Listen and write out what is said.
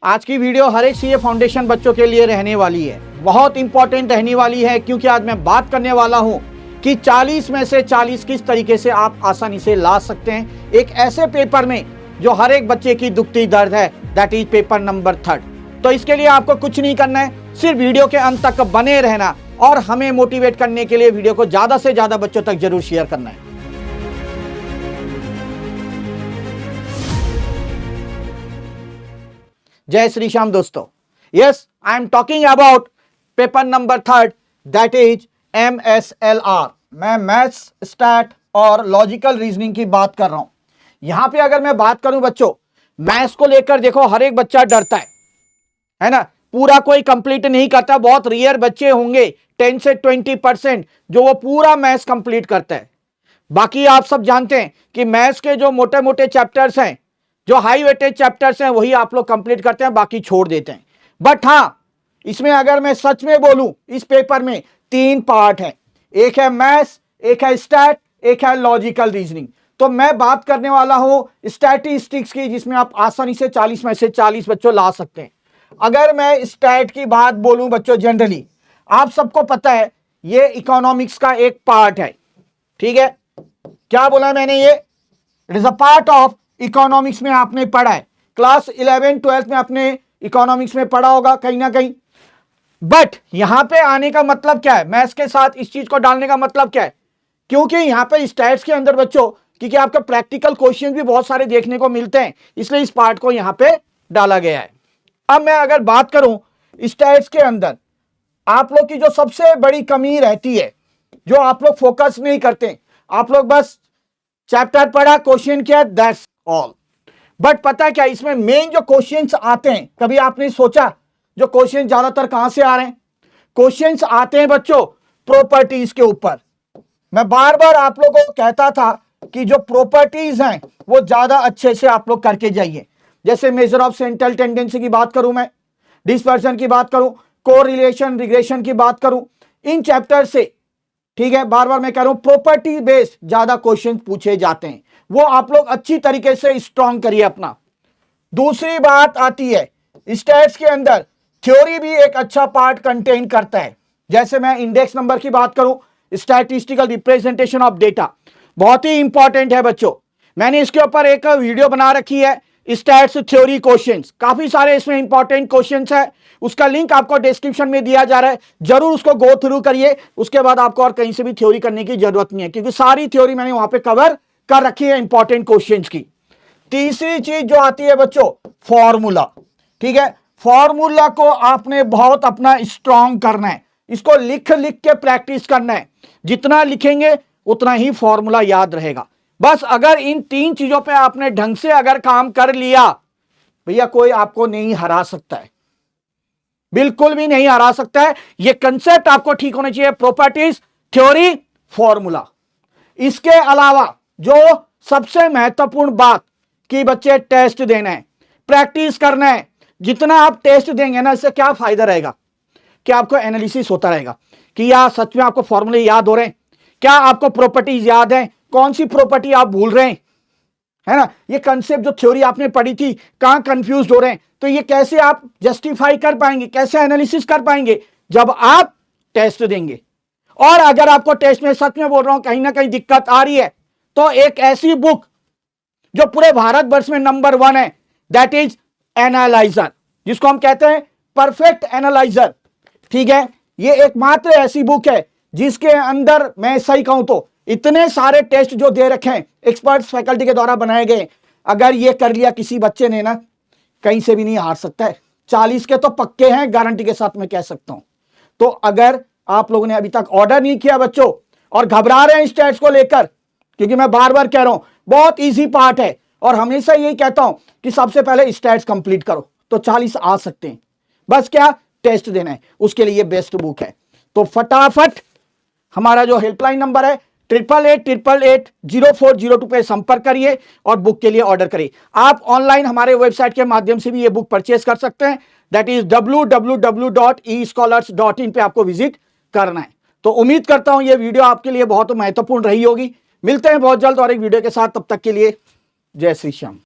आज की वीडियो हर एक सीए फाउंडेशन बच्चों के लिए रहने वाली है, बहुत इंपॉर्टेंट रहने वाली है, क्योंकि आज मैं बात करने वाला हूं कि 40 में से 40 किस तरीके से आप आसानी से ला सकते हैं एक ऐसे पेपर में जो हर एक बच्चे की दुखती दर्द है, दैट इज पेपर नंबर 3। तो इसके लिए आपको कुछ नहीं करना है, सिर्फ वीडियो के अंत तक बने रहना और हमें मोटिवेट करने के लिए वीडियो को ज्यादा से ज्यादा बच्चों तक जरूर शेयर करना है। जय श्री श्याम दोस्तों। Yes, I am talking about paper number 3, that is MSLR। मैं मैथ्स, स्टैट और लॉजिकल रीजनिंग की बात कर रहा हूं। यहां पे अगर मैं बात करूं बच्चों, मैथ्स को लेकर देखो हर एक बच्चा डरता है ना, पूरा कोई कंप्लीट नहीं करता। बहुत रेयर बच्चे होंगे 10 से 20% जो वो पूरा मैथ्स कंप्लीट करता है। बाकी आप सब जानते हैं कि मैथ्स के जो मोटे मोटे चैप्टर्स हैं, जो हाई वेटेज चैप्टर्स हैं, वही आप लोग कंप्लीट करते हैं, बाकी छोड़ देते हैं। बट हाँ, इसमें अगर मैं सच में बोलूं, इस पेपर में 3 पार्ट हैं, एक है मैथ्स, एक है स्टैट, एक है लॉजिकल रीजनिंग। तो मैं बात करने वाला हूं स्टैटिस्टिक्स की, जिसमें आप आसानी से 40 में से 40 बच्चों ला सकते हैं। अगर मैं स्टैट की बात बोलूं बच्चों, जनरली आप सबको पता है ये इकोनॉमिक्स का एक पार्ट है। ठीक है, क्या बोला मैंने? ये it is a part of economics में आपने पढ़ा है, क्लास 11 12 में आपने इकोनॉमिक्स में पढ़ा होगा कहीं ना कहीं। बट यहां पे आने का मतलब क्या है, मैथ्स के साथ इस चीज को डालने का मतलब क्या है? क्योंकि यहां पे स्टैट्स के अंदर बच्चों, क्योंकि आपके प्रैक्टिकल क्वेश्चन भी बहुत सारे देखने को मिलते हैं, इसलिए इस पार्ट को यहां पे डाला गया है। अब मैं अगर बात करूं स्टैट्स के अंदर, आप लोग की जो सबसे बड़ी कमी रहती है, जो आप लोग फोकस नहीं करते, आप लोग बस चैप्टर पढ़ा, क्वेश्चन किया, दैट्स ऑल। बट पता है क्या, इसमें मेन जो क्वेश्चंस आते हैं, कभी आपने सोचा जो क्वेश्चन ज्यादातर कहां से आ रहे हैं? क्वेश्चंस आते हैं बच्चों प्रॉपर्टीज के ऊपर। मैं बार बार आप लोगों को कहता था कि जो प्रॉपर्टीज हैं वो ज्यादा अच्छे से आप लोग करके जाइए। जैसे मेजर ऑफ सेंट्रल टेंडेंसी की बात करूं, मैं डिस्पर्सन की बात करूं, कोरिलेशन, रिग्रेशन की बात करूं, इन चैप्टर से, ठीक है, बार बार मैं कह रहा हूं, प्रॉपर्टी बेस्ड ज्यादा क्वेश्चन पूछे जाते हैं, वो आप लोग अच्छी तरीके से स्ट्रॉन्ग करिए अपना। दूसरी बात आती है, स्टैट्स के अंदर थ्योरी भी एक अच्छा पार्ट कंटेन करता है। जैसे मैं इंडेक्स नंबर की बात करूं, स्टैटिस्टिकल रिप्रेजेंटेशन ऑफ डेटा, बहुत ही इंपॉर्टेंट है बच्चों। मैंने इसके ऊपर एक वीडियो बना रखी है, स्टैट्स थ्योरी क्वेश्चंस, काफी सारे इसमें इंपॉर्टेंट क्वेश्चंस है। उसका लिंक आपको डिस्क्रिप्शन में दिया जा रहा है, जरूर उसको गो थ्रू करिए। उसके बाद आपको और कहीं से भी थ्योरी करने की जरूरत नहीं है, क्योंकि सारी थ्योरी मैंने वहां पे कवर कर रखी है इंपॉर्टेंट क्वेश्चंस की। तीसरी चीज जो आती है बच्चों, फॉर्मूला। ठीक है, फॉर्मूला को आपने बहुत अपना स्ट्रॉन्ग करना है, इसको लिख लिख के प्रैक्टिस करना है। जितना लिखेंगे उतना ही फॉर्मूला याद रहेगा। बस अगर इन 3 चीजों पे आपने ढंग से अगर काम कर लिया, भैया कोई आपको नहीं हरा सकता है, बिल्कुल भी नहीं हरा सकता है। ये कंसेप्ट आपको ठीक होना चाहिए, प्रॉपर्टीज, थ्योरी, फॉर्मूला। इसके अलावा जो सबसे महत्वपूर्ण बात कि बच्चे टेस्ट देना है, प्रैक्टिस करना है। जितना आप टेस्ट देंगे ना, इससे क्या फायदा रहेगा कि आपको एनालिसिस होता रहेगा कि या सच में आपको फॉर्मूले याद हो रहे हैं, क्या आपको प्रॉपर्टीज याद है, कौन सी प्रॉपर्टी आप भूल रहे हैं, है ना, ये कंसेप्ट जो थ्योरी आपने पढ़ी थी कहां कंफ्यूज हो रहे हैं, तो ये कैसे आप जस्टिफाई कर पाएंगे, कैसे एनालिसिस कर पाएंगे? जब आप टेस्ट देंगे। और अगर आपको टेस्ट में, सच में बोल रहा हूं, कहीं ना कहीं दिक्कत आ रही है, तो एक ऐसी बुक जो पूरे भारतवर्ष में नंबर 1 है, दैट इज एनालाइजर, जिसको हम कहते हैं परफेक्ट एनालाइजर। ठीक है, ये एकमात्र ऐसी बुक है जिसके अंदर, मैं सही कहूं तो, इतने सारे टेस्ट जो दे रखे हैं एक्सपर्ट्स फैकल्टी के द्वारा बनाए गए, अगर ये कर लिया किसी बच्चे ने ना, कहीं से भी नहीं हार सकता है। 40 के तो पक्के हैं, गारंटी के साथ मैं कह सकता हूं। तो अगर आप लोगों ने अभी तक ऑर्डर नहीं किया बच्चों और घबरा रहे हैं स्टैट्स को लेकर, क्योंकि मैं बार बार कह रहा हूं बहुत इजी पार्ट है और हमेशा यही कहता हूं कि सबसे पहले स्टैट्स कंप्लीट करो तो 40 आ सकते हैं। बस क्या टेस्ट देना है, उसके लिए बेस्ट बुक है। तो फटाफट हमारा जो हेल्पलाइन नंबर है 8888880402 पे संपर्क करिए और बुक के लिए ऑर्डर करिए। आप ऑनलाइन हमारे वेबसाइट के माध्यम से भी ये बुक परचेज कर सकते हैं, दैट इज www.escholars.in पे आपको विजिट करना है। तो उम्मीद करता हूं ये वीडियो आपके लिए बहुत महत्वपूर्ण रही होगी। मिलते हैं बहुत जल्द और एक वीडियो के साथ, तब तक के लिए जय श्री श्याम।